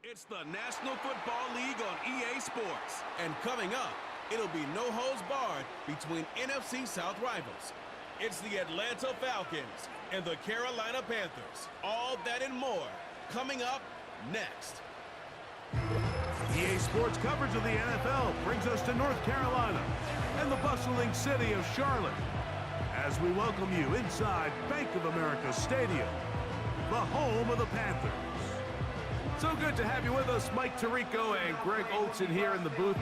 It's the National Football League on EA Sports. And coming up, it'll be no holds barred between NFC South rivals. It's the Atlanta Falcons and the Carolina Panthers. All that and more coming up next. EA Sports coverage of the NFL brings us to North Carolina and the bustling city of Charlotte as we welcome you inside Bank of America Stadium, the home of the Panthers. So good to have you with us, Mike Tirico and Greg Olson here in the booth.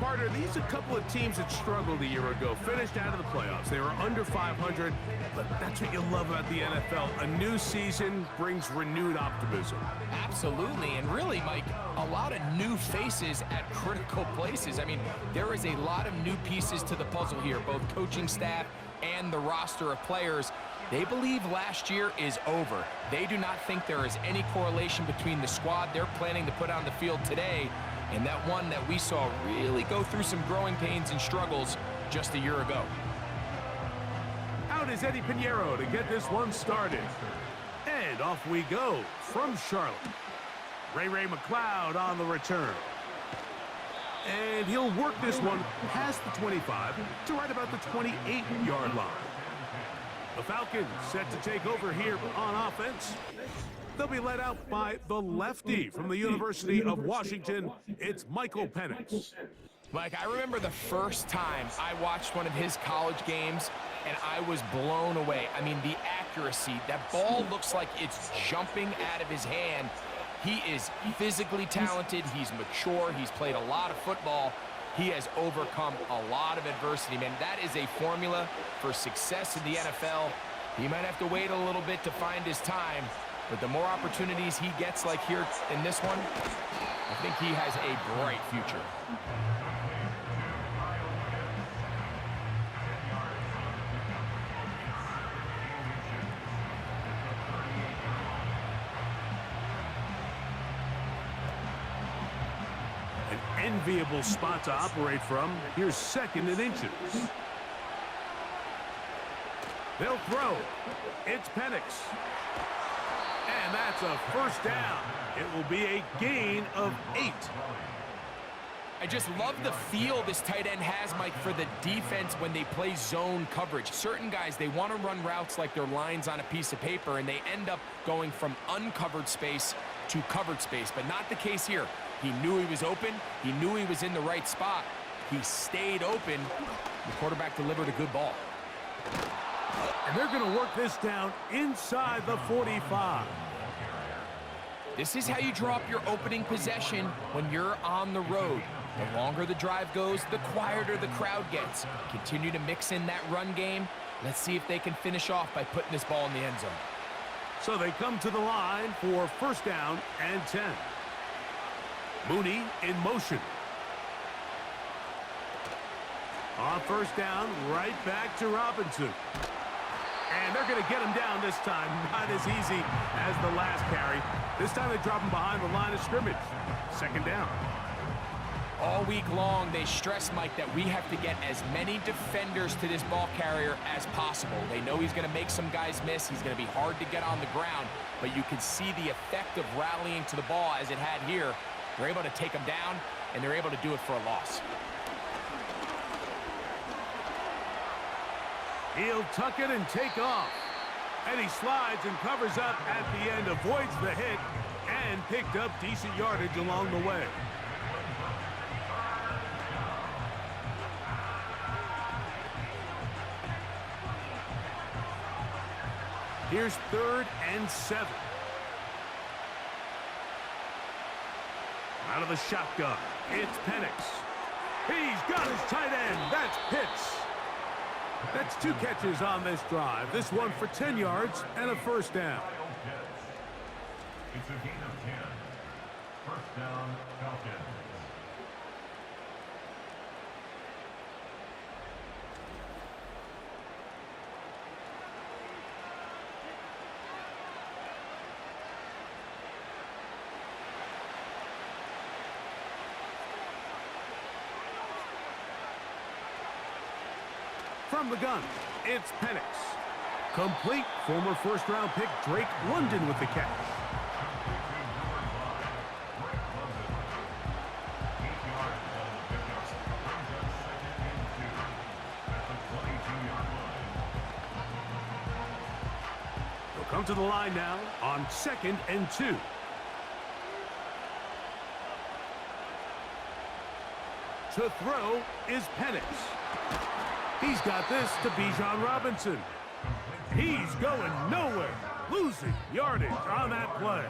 Partner, these are a couple of teams that struggled a year ago, finished out of the playoffs. They were under 500, but that's what you love about the NFL. A new season brings renewed optimism. Absolutely, and really, Mike, a lot of new faces at critical places. I mean, there is a lot of new pieces to the puzzle here, both coaching staff and the roster of players. They believe last year is over. They do not think there is any correlation between the squad they're planning to put on the field today and that one that we saw really go through some growing pains and struggles just a year ago. Out is Eddie Pinheiro to get this one started. And off we go from Charlotte. Ray McLeod on the return. And he'll work this one past the 25 to right about the 28-yard line. The Falcons set to take over here on offense. They'll be led out by the lefty from the University of Washington. It's Michael Penix. Mike, I remember the first time I watched one of his college games, and I was blown away. I mean, the accuracy. That ball looks like it's jumping out of his hand. He is physically talented. He's mature. He's played a lot of football. He has overcome a lot of adversity, man. That is a formula for success in the NFL. He might have to wait a little bit to find his time, but the more opportunities he gets like here in this one, I think he has a bright future. Enviable spot to operate from. Here's second and inches. They'll throw. It's Penix. And that's a first down. It will be a gain of 8. I just love the feel this tight end has, Mike, for the defense when they play zone coverage. Certain guys, they want to run routes like they're lines on a piece of paper, and they end up going from uncovered space to covered space, but not the case here. He knew he was open. He knew he was in the right spot. He stayed open. The quarterback delivered a good ball. And they're going to work this down inside the 45. This is how you draw up your opening possession when you're on the road. The longer the drive goes, the quieter the crowd gets. Continue to mix in that run game. Let's see if they can finish off by putting this ball in the end zone. So they come to the line for first down and 10. Mooney in motion. On first down, right back to Robinson. And they're going to get him down this time. Not as easy as the last carry. This time they drop him behind the line of scrimmage. Second down. All week long, they stress, Mike, that we have to get as many defenders to this ball carrier as possible. They know he's going to make some guys miss. He's going to be hard to get on the ground. But you can see the effect of rallying to the ball as it had here. They're able to take him down, and they're able to do it for a loss. He'll tuck it and take off. And he slides and covers up at the end, avoids the hit, and picked up decent yardage along the way. Here's 3rd and 7. Out of the shotgun, it's Penix. He's got his tight end. That's Pitts. That's 2 catches on this drive. This one for 10 yards and a first down. It's a gain of 10. First down, Falcons. From the gun, it's Penix. Complete. Former first-round pick Drake London with the catch. come to the line now on 2nd and 2. To throw is Penix. He's got this to Bijan Robinson. He's going nowhere, losing yardage on that play.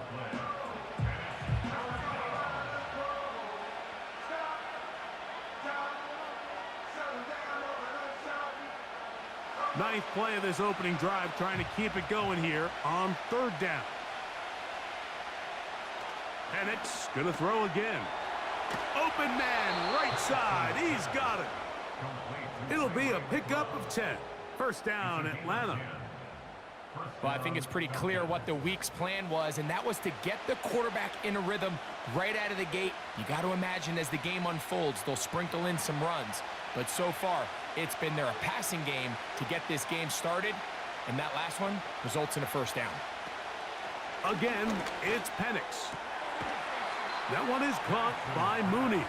Ninth play of this opening drive, trying to keep it going here on 3rd down. Penix gonna throw again. Open man, right side. He's got it. It'll be a pickup of 10. First down, Atlanta. Well, I think it's pretty clear what the week's plan was, and that was to get the quarterback in a rhythm right out of the gate. You got to imagine as the game unfolds, they'll sprinkle in some runs. But so far, it's been their passing game to get this game started, and that last one results in a first down. Again, it's Penix. That one is caught by Mooney.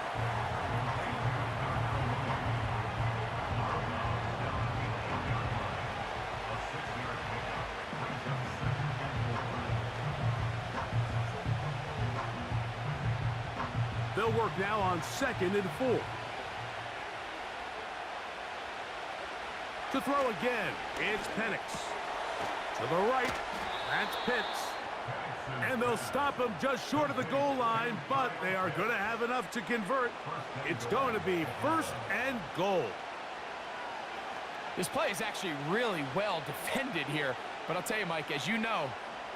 They'll work now on 2nd and 4. To throw again, it's Penix. To the right, that's Pitts. And they'll stop him just short of the goal line, but they are going to have enough to convert. It's going to be 1st and goal. This play is actually really well defended here. But I'll tell you, Mike, as you know,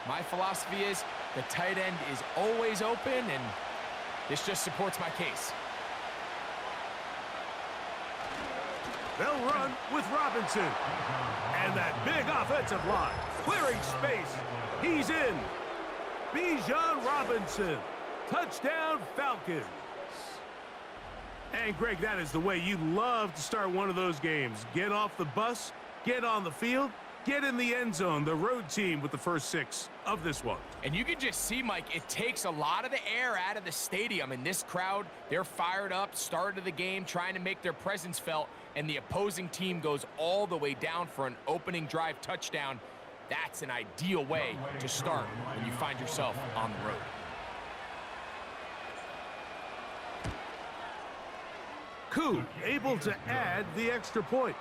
my philosophy is the tight end is always open, and this just supports my case. They'll run with Robinson. And that big offensive line, clearing space. He's in. Bijan Robinson. Touchdown, Falcons. And, Greg, that is the way you love to start one of those games. Get off the bus, get on the field, get in the end zone. The road team with the first 6 of this one. And you can just see, Mike, it takes a lot of the air out of the stadium. And this crowd, they're fired up, start of the game, trying to make their presence felt. And the opposing team goes all the way down for an opening drive touchdown. That's an ideal way to start when you find yourself on the road. Koo able to add the extra point.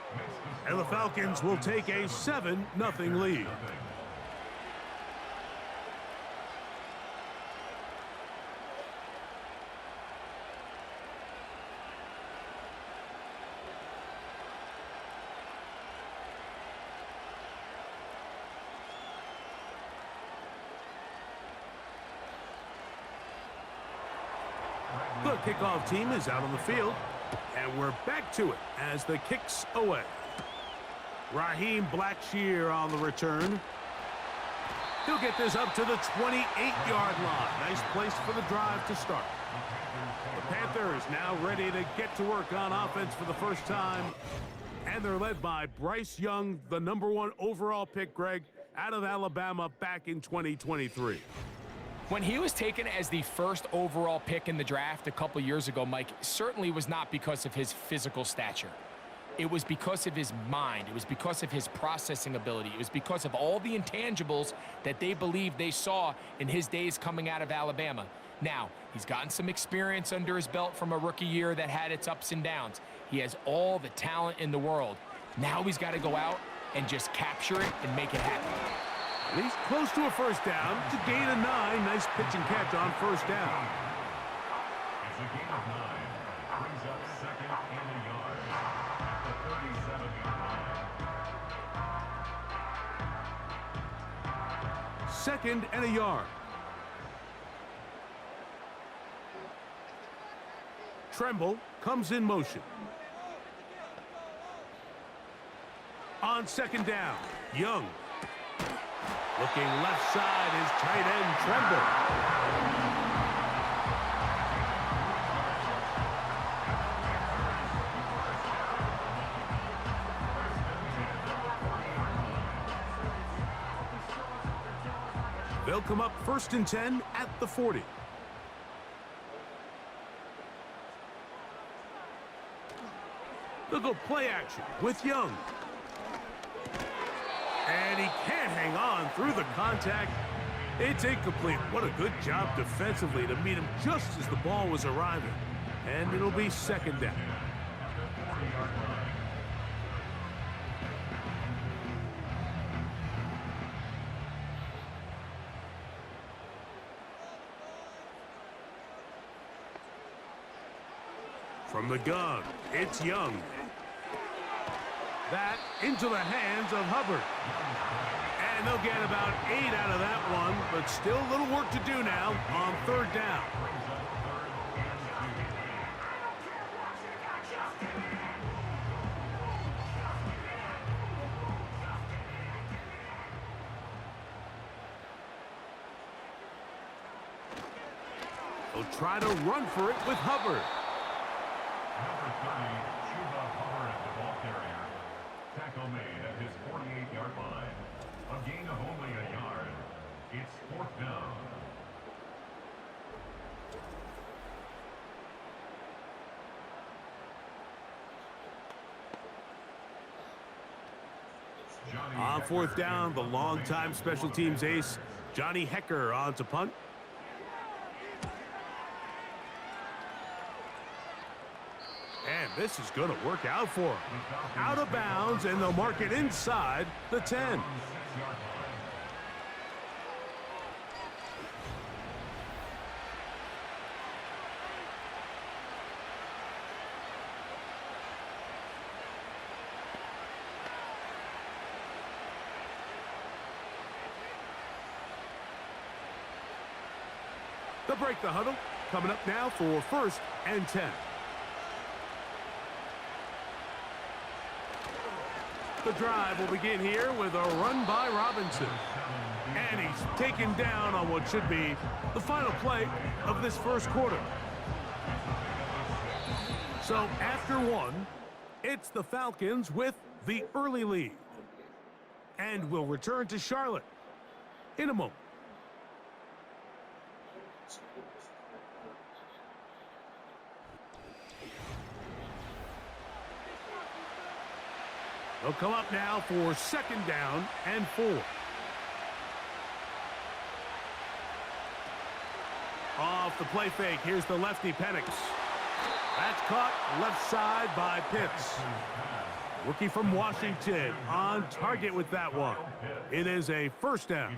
And the Falcons will take a 7-0 lead. The kickoff team is out on the field, and we're back to it as the kick's away. Raheem Blackshear on the return. He'll get this up to the 28-yard line. Nice place for the drive to start. The Panthers now ready to get to work on offense for the first time, and they're led by Bryce Young, the #1 overall pick, Greg, out of Alabama back in 2023. When he was taken as the first overall pick in the draft a couple years ago, Mike, certainly was not because of his physical stature. It was because of his mind. It was because of his processing ability. It was because of all the intangibles that they believed they saw in his days coming out of Alabama. Now, he's gotten some experience under his belt from a rookie year that had its ups and downs. He has all the talent in the world. Now he's got to go out and just capture it and make it happen. He's close to a first down to gain a 9. Nice pitch and catch on first down. It's a gain of 9. Brings up 2nd and a yard at the 37-yard line. 2nd and a yard. Tremble comes in motion. On 2nd down, Young. Looking left side is tight end Tremble. They'll come up 1st and 10 at the 40. They'll go play action with Young. And he can't hang on through the contact. It's incomplete. What a good job defensively to meet him just as the ball was arriving. And it'll be second down. From the gun, it's Young. That into the hands of Hubbard. And they'll get about 8 out of that one, but still a little work to do now on third down. They'll try to run for it with Hubbard. Number 30, Chuba Hubbard, the ball carrier. Tackle made at his 48-yard line. A gain of only a yard. It's fourth down. On fourth down, the longtime special teams ace, Johnny Hecker, on to punt. And this is going to work out for him. Out of bounds, and they'll mark it inside the 10. They'll break the huddle. Coming up now for 1st and 10. The drive will begin here with a run by Robinson. And he's taken down on what should be the final play of this first quarter. So after one, it's the Falcons with the early lead. And we'll return to Charlotte in a moment. They'll come up now for 2nd down and 4. Off the play fake, here's the lefty Penix. That's caught left side by Pitts. Rookie from Washington on target with that one. It is a 1st down.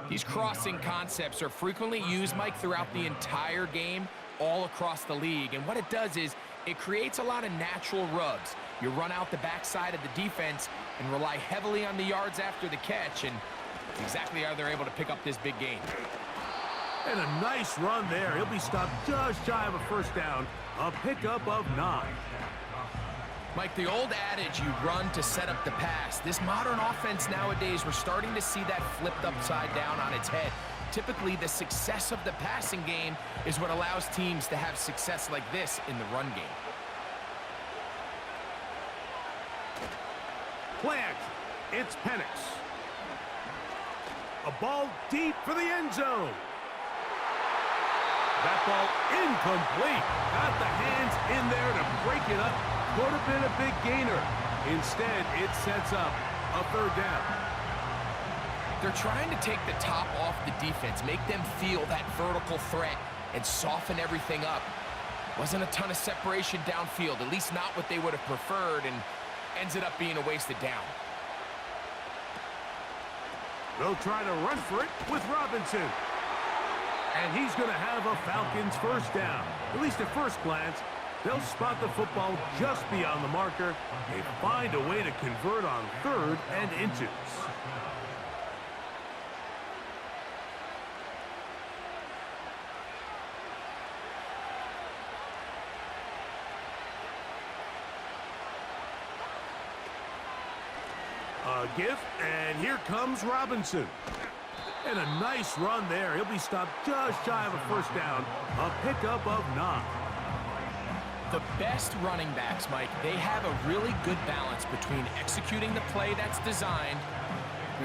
These crossing concepts are frequently used, Mike, throughout the entire game, all across the league. And what it does is it creates a lot of natural rubs. You run out the backside of the defense and rely heavily on the yards after the catch, and it's exactly how they're able to pick up this big gain. And a nice run there. He'll be stopped just shy of a 1st down. A pickup of 9. Mike, the old adage, you run to set up the pass. This modern offense nowadays, we're starting to see that flipped upside down on its head. Typically, the success of the passing game is what allows teams to have success like this in the run game. Play action. It's Penix. A ball deep for the end zone. That ball incomplete. Got the hands in there to break it up. Could have been a big gainer. Instead, it sets up a 3rd down. They're trying to take the top off the defense, make them feel that vertical threat, and soften everything up. Wasn't a ton of separation downfield, at least not what they would have preferred, and ends it up being a wasted down. They'll try to run for it with Robinson. And he's going to have a Falcons 1st down. At least at first glance, they'll spot the football just beyond the marker. They find a way to convert on 3rd and inches. A give, and here comes Robinson. And a nice run there. He'll be stopped just shy of a 1st down. A pickup of 9. The best running backs, Mike, they have a really good balance between executing the play that's designed,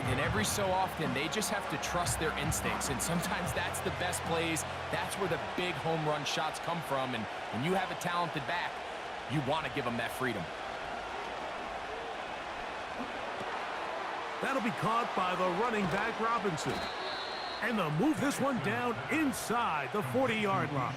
and every so often they just have to trust their instincts. And sometimes that's the best plays. That's where the big home run shots come from. And when you have a talented back, you want to give them that freedom. That'll be caught by the running back Robinson. And they'll move this one down inside the 40-yard line.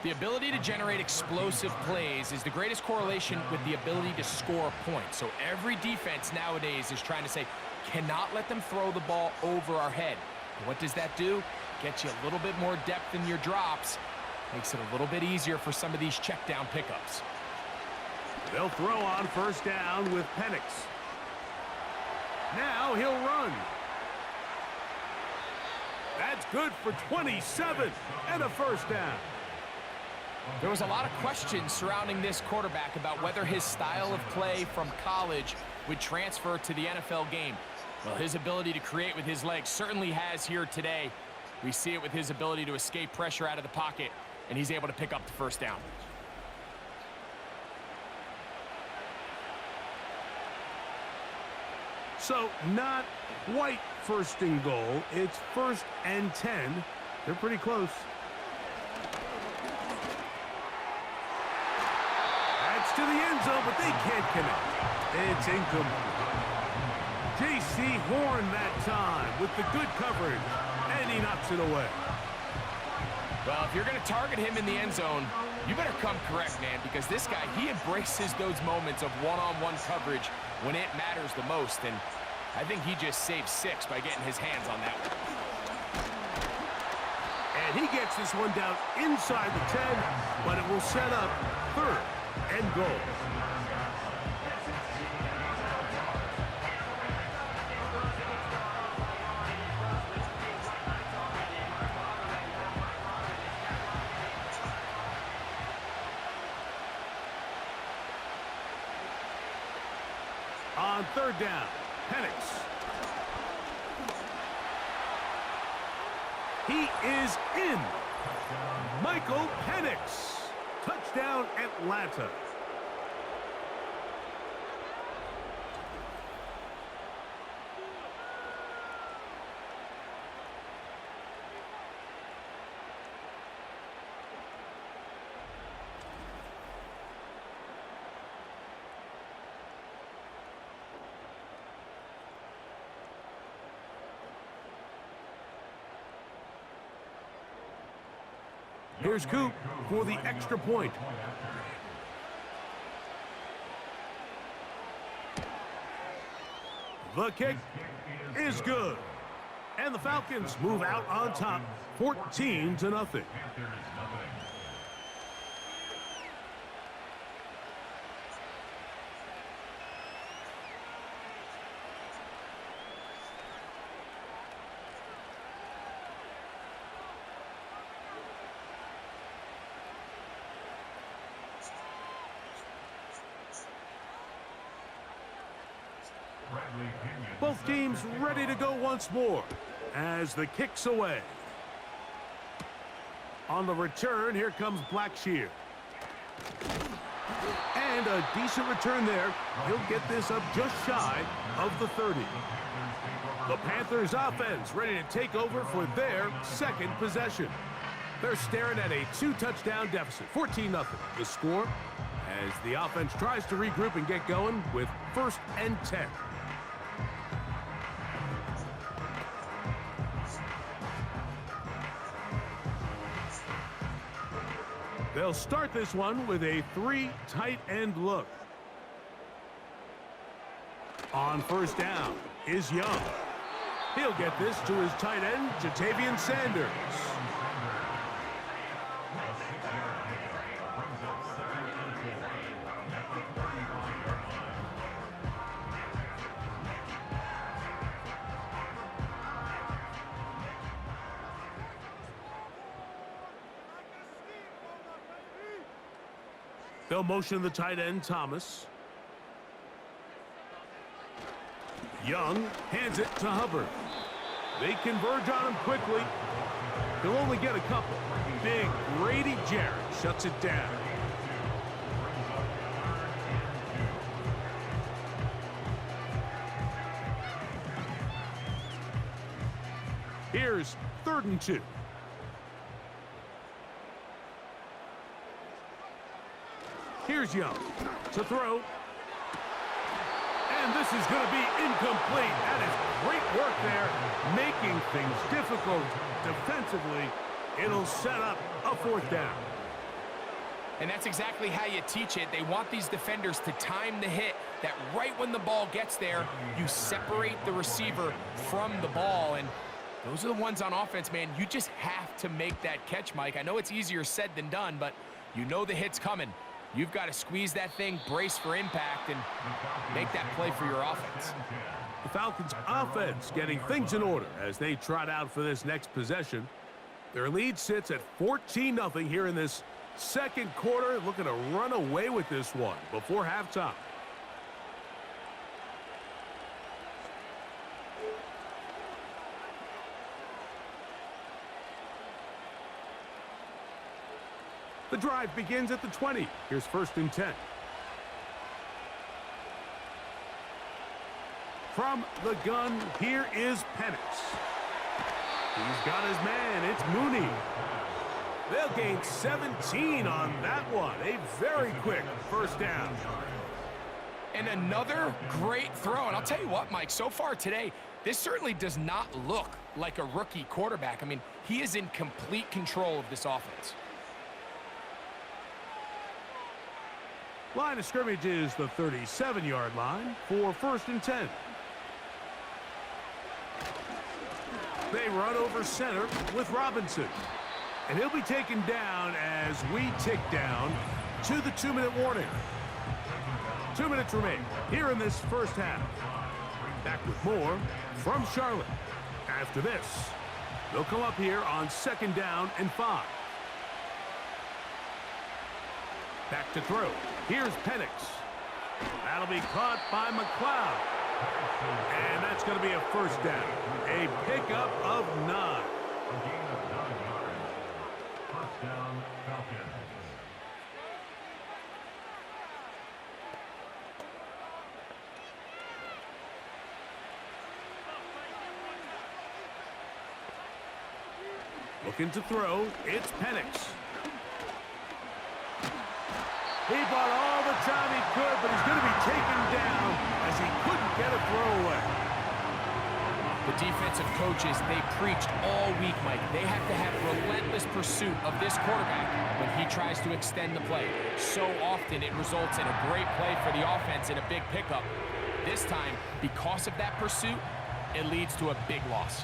The ability to generate explosive plays is the greatest correlation with the ability to score points. So every defense nowadays is trying to say, cannot let them throw the ball over our head. What does that do? Gets you a little bit more depth in your drops. Makes it a little bit easier for some of these check down pickups. They'll throw on first down with Penix. Now he'll run. That's good for 27 and a first down. There was a lot of questions surrounding this quarterback about whether his style of play from college would transfer to the NFL game. Well, his ability to create with his legs certainly has here today. We see it with his ability to escape pressure out of the pocket, and he's able to pick up the first down. So not quite first and goal. It's 1st and 10. They're pretty close. That's to the end zone, but they can't connect. It's incomplete. J.C. Horn that time with the good coverage, and he knocks it away. Well, if you're going to target him in the end zone, you better come correct, man, because this guy, he embraces those moments of one-on-one coverage when it matters the most, and I think he just saved 6 by getting his hands on that one. And he gets this one down inside the 10, but it will set up 3rd and goal. On 3rd down, Penix. He is in. Michael Penix. Touchdown, Atlanta. Here's Coop for the extra point. The kick is good. And the Falcons move out on top, 14-0. Both teams ready to go once more as the kick's away. On the return, here comes Blackshear. And a decent return there. He'll get this up just shy of the 30. The Panthers offense ready to take over for their second possession. They're staring at a 2-touchdown deficit, 14-0. The score as the offense tries to regroup and get going with 1st and 10. They'll start this one with a 3 tight end look. On 1st down is Young. He'll get this to his tight end, Jatavian Sanders. They'll motion the tight end, Thomas. Young hands it to Hubbard. They converge on him quickly. He'll only get a couple. Big Grady Jarrett shuts it down. Here's 3rd and 2. Here's Young to throw. And this is going to be incomplete. That is great work there, making things difficult defensively. It'll set up a 4th down. And that's exactly how you teach it. They want these defenders to time the hit, that right when the ball gets there, you separate the receiver from the ball. And those are the ones on offense, man. You just have to make that catch, Mike. I know it's easier said than done, but you know the hit's coming. You've got to squeeze that thing, brace for impact, and make that play for your offense. The Falcons' offense getting things in order as they trot out for this next possession. Their lead sits at 14-0 here in this second quarter, looking to run away with this one before halftime. The drive begins at the 20. Here's 1st and 10. From the gun, here is Penix. He's got his man. It's Mooney. They'll gain 17 on that one. A very quick 1st down. And another great throw. And I'll tell you what, Mike, so far today, this certainly does not look like a rookie quarterback. I mean, he is in complete control of this offense. Line of scrimmage is the 37-yard line for 1st and 10. They run over center with Robinson. And he'll be taken down as we tick down to the 2-minute warning. 2 minutes remain here in this 1st half. Back with more from Charlotte. After this, they'll come up here on 2nd down and 5. Back to throw. Here's Penix. That'll be caught by McLeod. And that's going to be a 1st down. A pickup of 9. A gain of 9 yards. 1st down, Falcons. Looking to throw. It's Penix. He bought all the time he could, but he's going to be taken down as he couldn't get a throw away. The defensive coaches, they preached all week, Mike. They have to have relentless pursuit of this quarterback when he tries to extend the play. So often it results in a great play for the offense and a big pickup. This time, because of that pursuit, it leads to a big loss.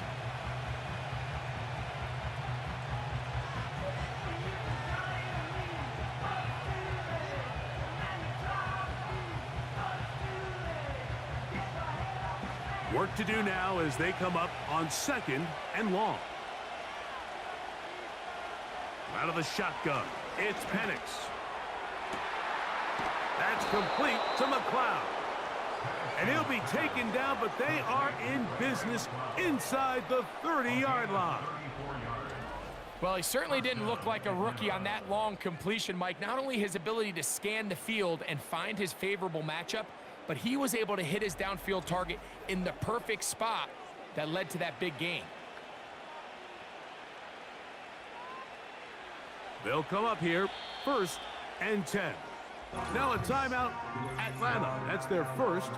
Work to do now as they come up on 2nd and long. Out of the shotgun, it's Penix. That's complete to McLeod. And he'll be taken down, but they are in business inside the 30-yard line. Well, he certainly didn't look like a rookie on that long completion, Mike. Not only his ability to scan the field and find his favorable matchup, but he was able to hit his downfield target in the perfect spot that led to that big gain. They'll come up here, 1st and 10. Now a timeout, Atlanta. That's their 1st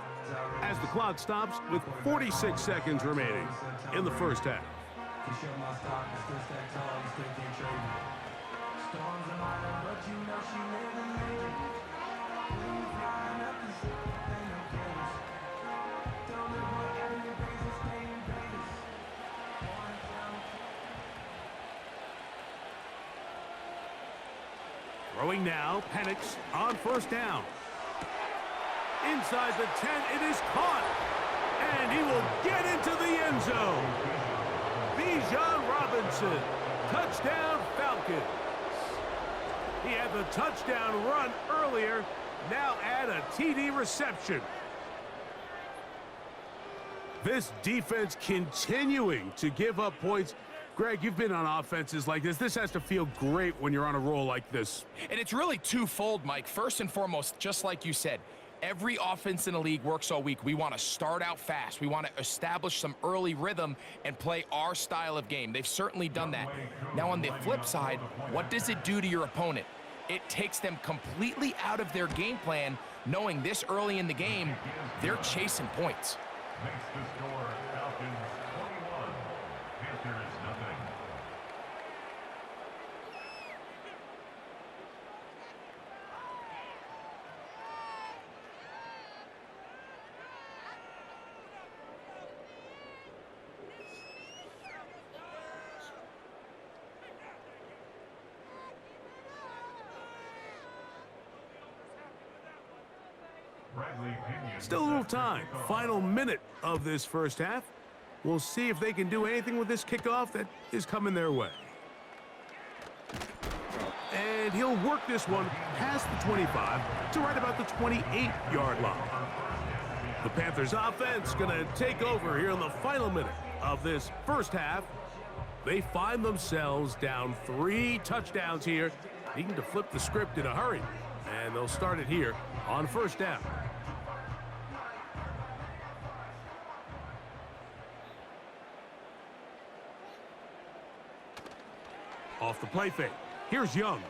as the clock stops with 46 seconds remaining in the 1st half. Throwing now, Penix on 1st down. Inside the 10, it is caught. And he will get into the end zone. Bijan Robinson, touchdown Falcons. He had the touchdown run earlier, now add a TD reception. This defense continuing to give up points. Greg, you've been on offenses like this. This has to feel great when you're on a roll like this. And it's really twofold, Mike. First and foremost, just like you said, every offense in the league works all week. We want to start out fast. We want to establish some early rhythm and play our style of game. They've certainly done that. Now, on the flip side, what does it do to your opponent? It takes them completely out of their game plan, knowing this early in the game, they're chasing points. Makes the score Falcons 21, Panthers nothing. Still a little time. Final minute of this first half. We'll see if they can do anything with this kickoff that is coming their way. And he'll work this one past the 25 to right about the 28-yard line. The Panthers offense going to take over here in the final minute of this first half. They find themselves down 3 touchdowns here, needing to flip the script in a hurry. And they'll start it here on first down. Off the play fake. Here's Young.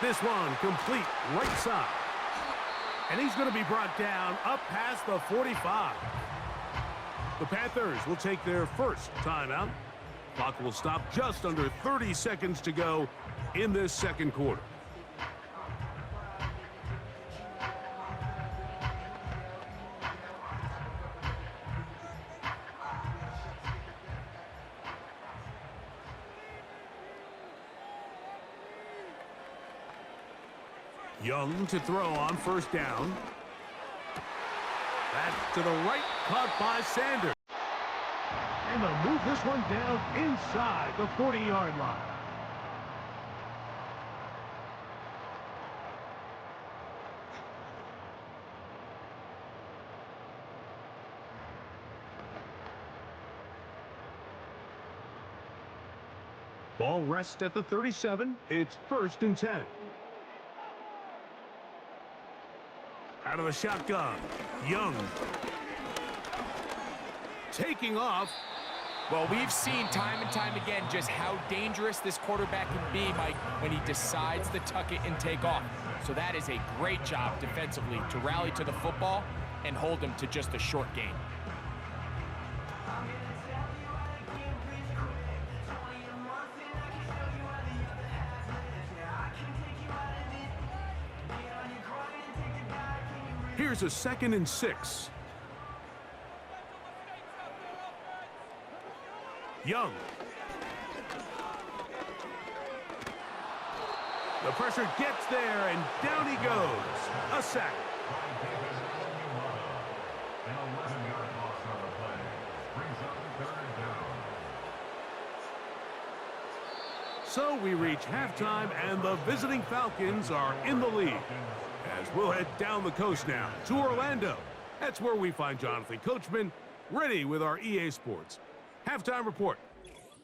This one complete right side. And he's going to be brought down up past the 45. The Panthers will take their first timeout. Clock will stop just under 30 seconds to go in this second quarter. Young to throw on first down. That's to the right, caught by Sanders. And they'll move this one down inside the 40-yard line. Ball rests at the 37. It's 1st and 10. Out of the shotgun, Young. Taking off. Well, we've seen time and time again just how dangerous this quarterback can be, Mike, when he decides to tuck it and take off. So that is a great job defensively to rally to the football and hold him to just a short gain. Here's a 2nd and 6. Young. The pressure gets there, and down he goes. A sack. An 11-yard loss on the play. Brings up 3rd down. So we reach halftime, and the visiting Falcons are in the lead. As we'll head down the coast now to Orlando. That's where we find Jonathan Coachman ready with our EA Sports halftime report.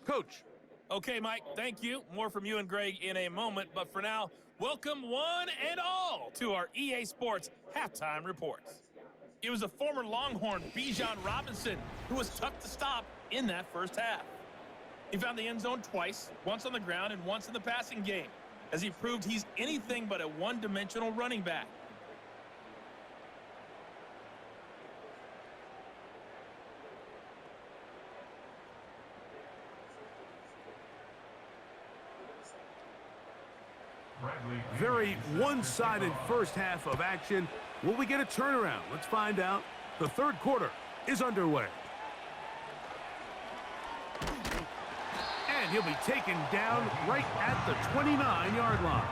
Coach. Okay, Mike, thank you. More from you and Greg in a moment. But for now, welcome one and all to our EA Sports halftime reports. It was a former Longhorn, Bijan Robinson, who was tough to stop in that first half. He found the end zone twice, once on the ground and once in the passing game, as he proved he's anything but a one-dimensional running back. Very one-sided first half of action. Will we get a turnaround? Let's find out. The 3rd quarter is underway. And he'll be taken down right at the 29-yard line.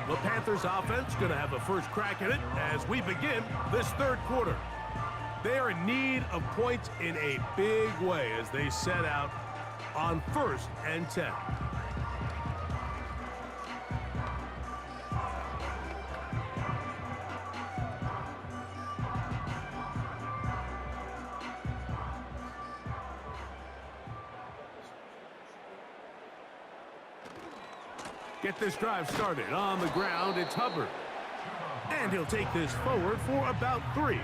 The Panthers offense going to have a first crack at it as we begin this 3rd quarter. They are in need of points in a big way as they set out on 1st and 10. Get this drive started on the ground. It's Hubbard. And he'll take this forward for about 3.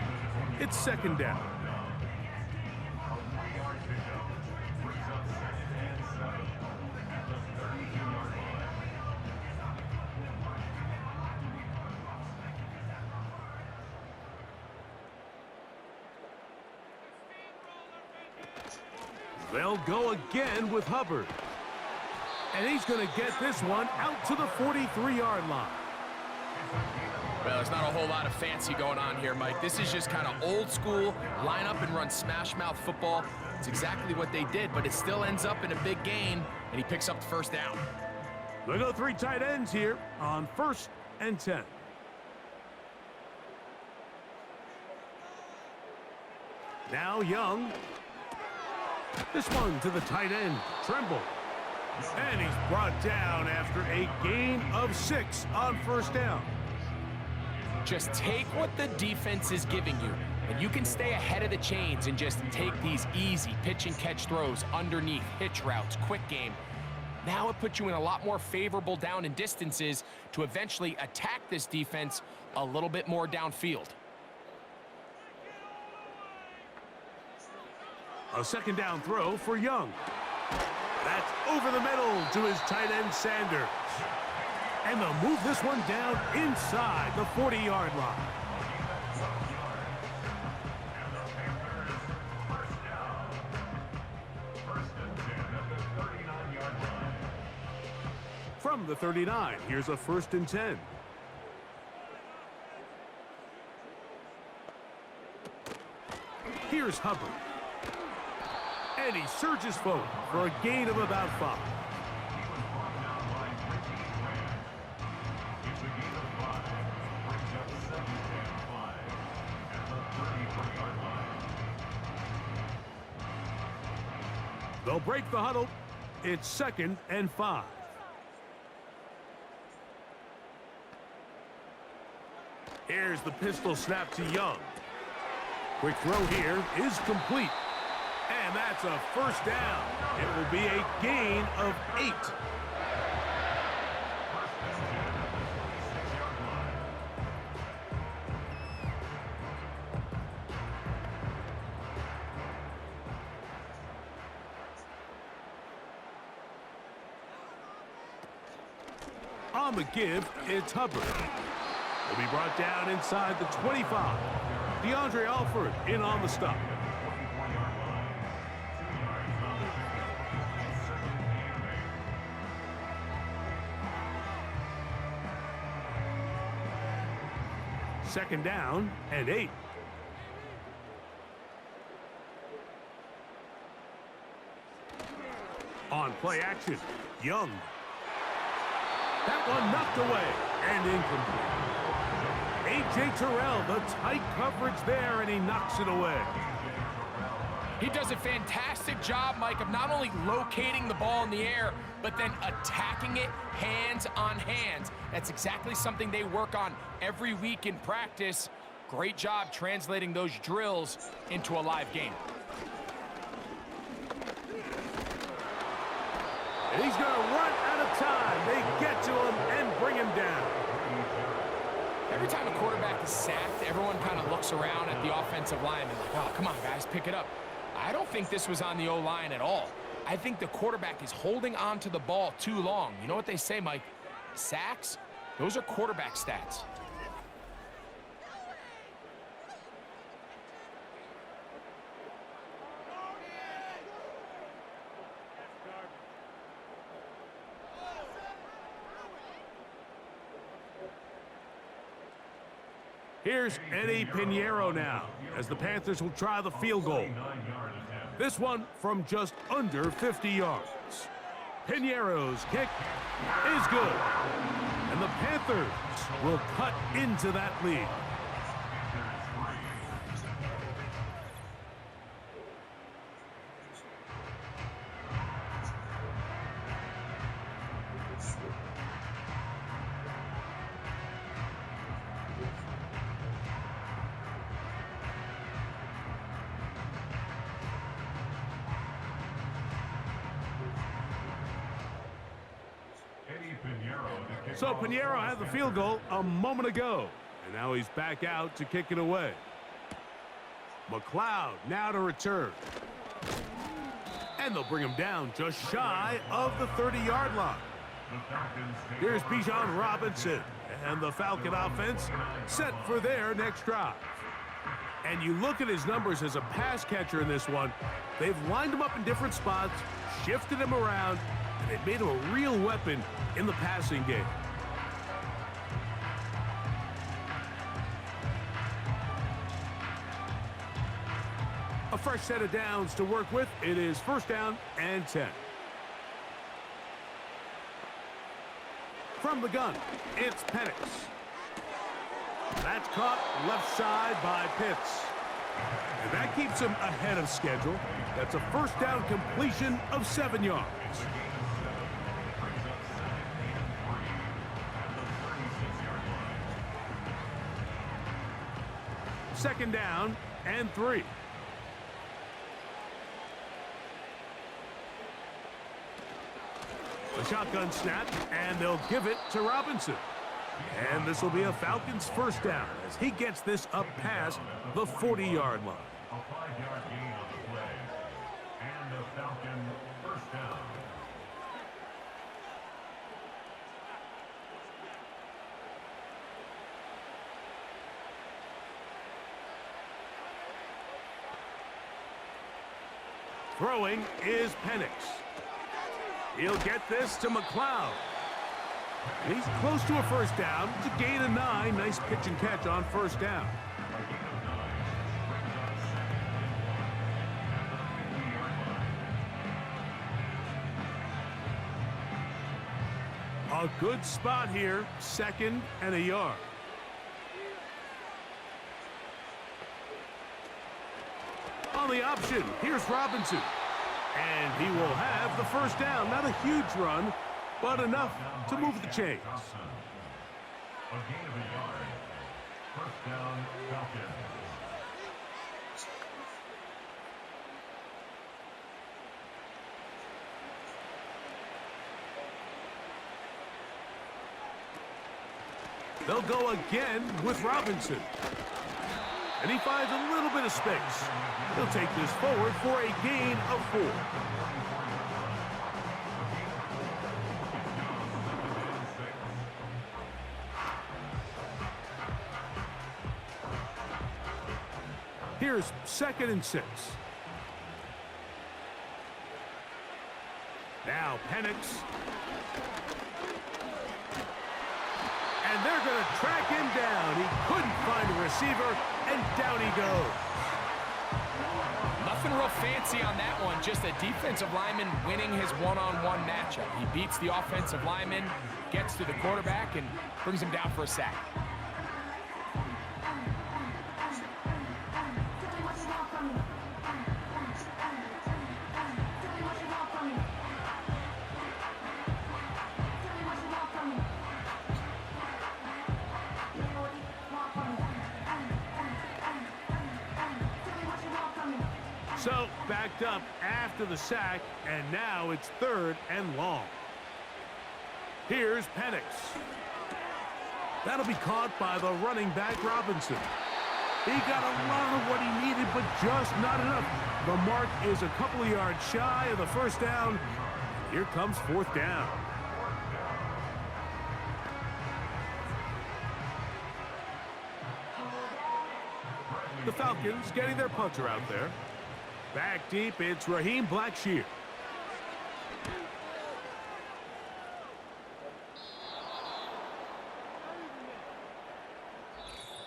It's 2nd down. They'll go again with Hubbard. And he's going to get this one out to the 43-yard line. Well, there's not a whole lot of fancy going on here, Mike. This is just kind of old school, line up and run smash mouth football. It's exactly what they did, but it still ends up in a big gain, and he picks up the first down. They'll go 3 tight ends here on 1st and 10. Now Young. This one to the tight end, Trimble. And he's brought down after a gain of 6 on 1st down. Just take what the defense is giving you, and you can stay ahead of the chains and just take these easy pitch and catch throws underneath, hitch routes, quick game. Now it puts you in a lot more favorable down and distances to eventually attack this defense a little bit more downfield. A 2nd down throw for Young. That's over the middle to his tight end, Sanders. And they'll move this one down inside the 40-yard line. From the 39, here's a 1st and 10. Here's Hubbard. And he surges forward for a gain of about 5. They'll break the huddle. It's 2nd and 5. Here's the pistol snap to Young. Quick throw here is complete. And that's a 1st down. It will be a gain of 8. On the give, it's Hubbard. Will be brought down inside the 25. DeAndre Alford in on the stop. Second down and 8. On play action, Young. That one knocked away and incomplete. A.J. Terrell, the tight coverage there, and he knocks it away. He does a fantastic job, Mike, of not only locating the ball in the air, but then attacking it hands on hands. That's exactly something they work on every week in practice. Great job translating those drills into a live game. And he's going to run out of time. They get to him and bring him down. Every time a quarterback is sacked, everyone kind of looks around at the offensive line and like, oh, come on, guys, pick it up. I don't think this was on the O-line at all. I think the quarterback is holding on to the ball too long. You know what they say, Mike? Sacks, those are quarterback stats. Here's Eddie Pinheiro now, as the Panthers will try the field goal. This one from just under 50 yards. Pinheiro's kick is good. And the Panthers will cut into that lead. So Pinheiro had the field goal a moment ago, and now he's back out to kick it away. McLeod now to return. And they'll bring him down just shy of the 30-yard line. Here's Bijan Robinson, and the Falcon offense set for their next drive. And you look at his numbers as a pass catcher in this one. They've lined him up in different spots, shifted him around, and they've made him a real weapon in the passing game. A fresh set of downs to work with. It is first down and 10. From the gun, it's Penix. That's caught left side by Pitts. And that keeps him ahead of schedule. That's a first down completion of 7 yards. Second down and 3. The shotgun snap, and they'll give it to Robinson. And this will be a Falcons first down as he gets this up past the 40-yard line. A 5-yard gain on the play. And a Falcon first down. Throwing is Penix. He'll get this to McLeod. He's close to a first down. It's a gain of 9. Nice pitch and catch on first down. A good spot here. Second and a yard. On the option, here's Robinson. And he will have the first down. Not a huge run, but enough to move the chains. A gain of a yard. First down, Falcons. They'll go again with Robinson. And he finds a little bit of space. He'll take this forward for a gain of 4. Here's second and 6. Now Penix. And they're going to track him down. He couldn't find a receiver, and down he goes. Nothing real fancy on that one, just a defensive lineman winning his one-on-one matchup. He beats the offensive lineman, gets to the quarterback, and brings him down for a sack. So, backed up after the sack, and now it's third and long. Here's Penix. That'll be caught by the running back, Robinson. He got a lot of what he needed, but just not enough. The mark is a couple of yards shy of the first down. Here comes fourth down. The Falcons getting their punter out there. Back deep, it's Raheem Blackshear.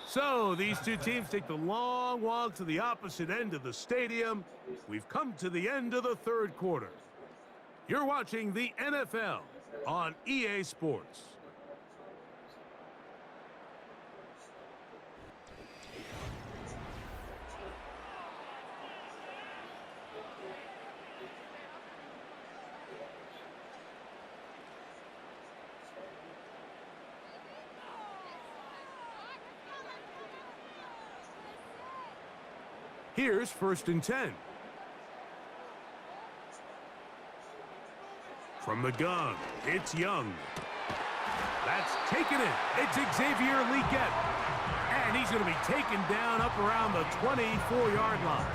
So these two teams take the long walk to the opposite end of the stadium. We've come to the end of the third quarter. You're watching the NFL on EA Sports. Here's first and 10. From the gun, it's Young. That's taken it. It's Xavier Legette. And he's going to be taken down up around the 24-yard line.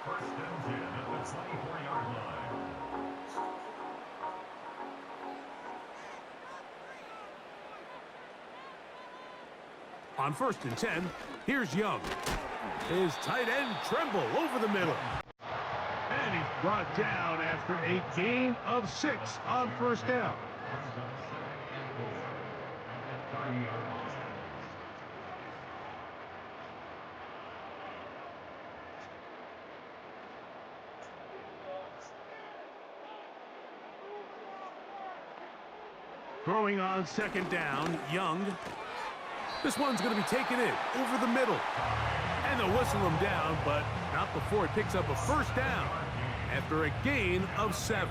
First and 10 at the 24-yard line. On 1st and 10, here's Young. His tight end Tremble over the middle. And he's brought down after a gain of 6 on 1st down. Throwing on 2nd down, Young. This one's going to be taken in over the middle. And they'll whistle him down, but not before it picks up a 1st down after a gain of 7.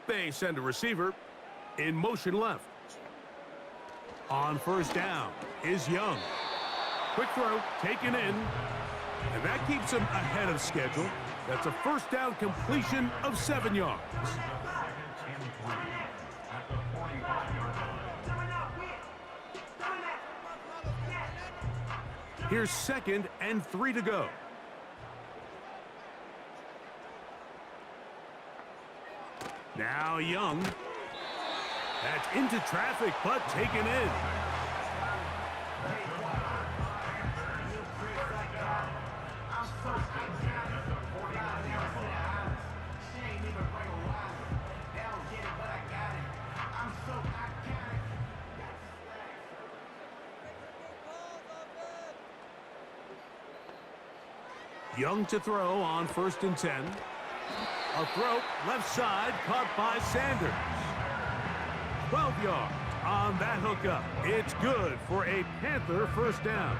They send a receiver in motion left. On 1st down is Young. Quick throw taken in, and that keeps him ahead of schedule. That's a 1st down completion of 7 yards. Here's 2nd and 3 to go. Now Young. That's into traffic, but taken in. Young to throw on 1st and 10. A throw left side caught by Sanders. 12 yards on that hookup. It's good for a Panther 1st down.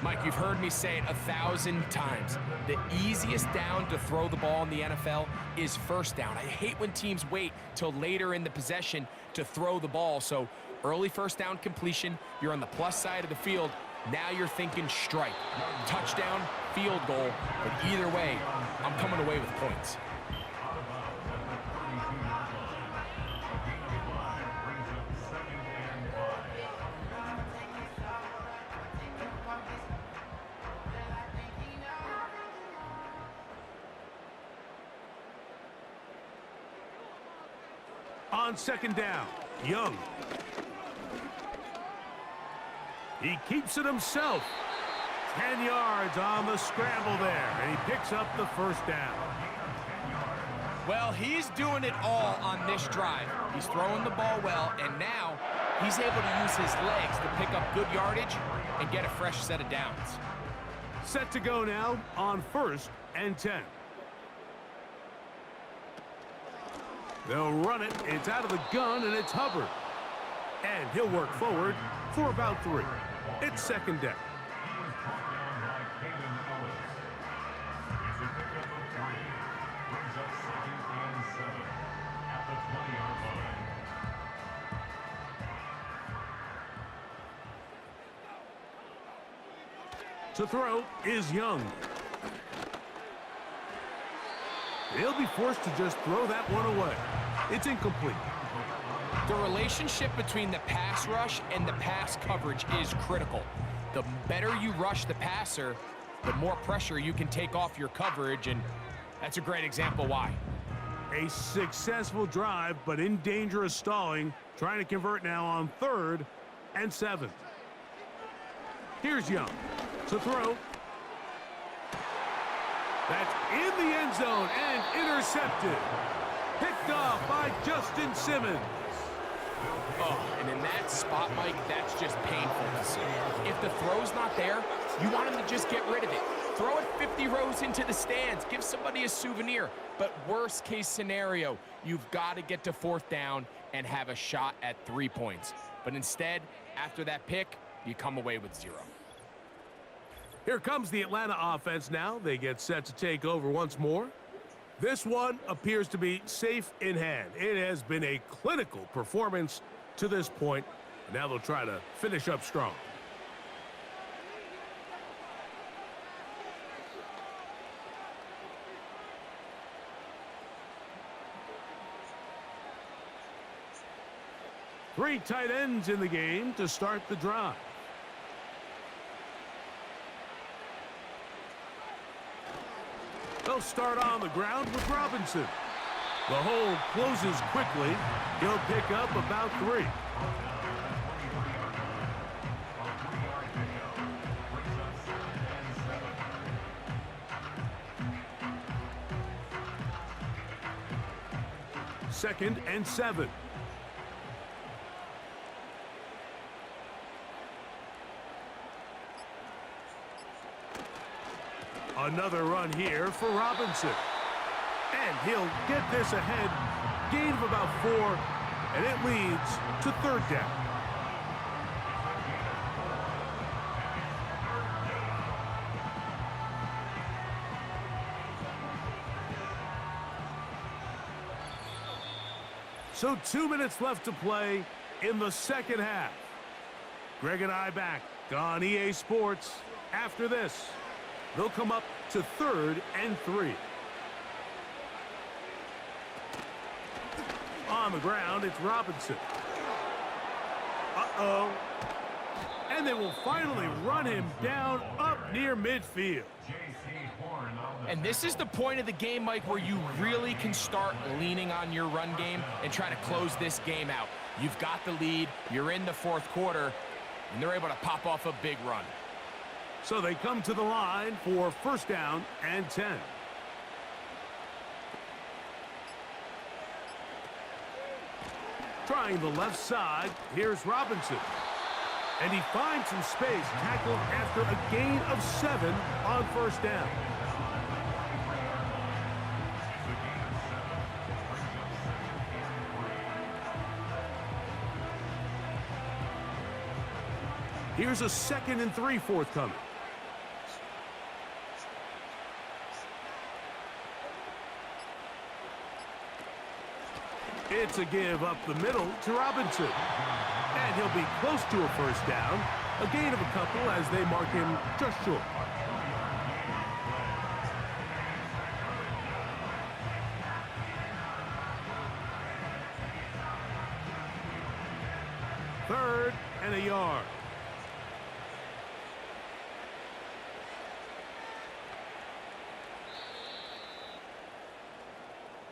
Mike, you've heard me say it 1,000 times. The easiest down to throw the ball in the NFL is 1st down. I hate when teams wait till later in the possession to throw the ball. So early 1st down completion, you're on the plus side of the field. Now you're thinking strike, touchdown, field goal. But either way, I'm coming away with points. On 2nd down, Young. He keeps it himself. 10 yards on the scramble there, and he picks up the 1st down. Well, he's doing it all on this drive. He's throwing the ball well, and now he's able to use his legs to pick up good yardage and get a fresh set of downs. Set to go now on 1st and 10. They'll run it. It's out of the gun, and it's Hubbard. And he'll work forward for about 3. It's 2nd down. To throw is Young. He'll be forced to just throw that one away. It's incomplete. The relationship between the pass rush and the pass coverage is critical. The better you rush the passer, the more pressure you can take off your coverage, and that's a great example why. A successful drive, but in danger of stalling, trying to convert now on 3rd and 7. Here's Young to throw. That's in the end zone and intercepted. Picked off by Justin Simmons. Oh, and in that spot, Mike, that's just painful to see. If the throw's not there, you want him to just get rid of it. Throw it 50 rows into the stands. Give somebody a souvenir. But worst case scenario, you've got to get to 4th down and have a shot at 3 points. But instead, after that pick, you come away with 0. Here comes the Atlanta offense now. They get set to take over once more. This one appears to be safe in hand. It has been a clinical performance to this point. Now they'll try to finish up strong. Three tight ends in the game to start the drive. They'll start on the ground with Robinson. The hold closes quickly. He'll pick up about 3. Second and 7. Another run here for Robinson. And he'll get this ahead. Gain of about 4, and it leads to 3rd down. So 2 minutes left to play in the second half. Greg and I back on EA Sports. After this, they'll come up to 3rd and 3. On the ground, it's Robinson. Uh-oh. And they will finally run him down up near midfield. And this is the point of the game, Mike, where you really can start leaning on your run game and try to close this game out. You've got the lead, you're in the 4th quarter, and they're able to pop off a big run. So they come to the line for 1st down and 10. Trying the left side, here's Robinson. And he finds some space, tackled after a gain of 7 on 1st down. Here's a 2nd and 3 forthcoming. It's a give up the middle to Robinson. And he'll be close to a 1st down. A gain of a couple as they mark him just short. Third and a yard.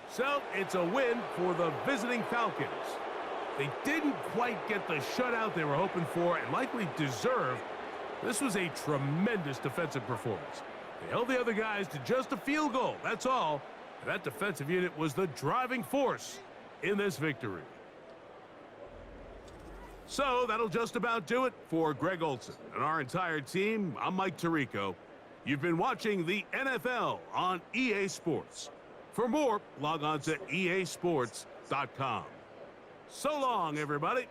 So it's a win for the visiting Falcons. They didn't quite get the shutout they were hoping for and likely deserved. This was a tremendous defensive performance. They held the other guys to just a field goal, that's all. And that defensive unit was the driving force in this victory. So that'll just about do it for Greg Olson and our entire team. I'm Mike Tirico. You've been watching the NFL on EA Sports. For more, log on to easports.com. So long, everybody.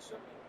Sure.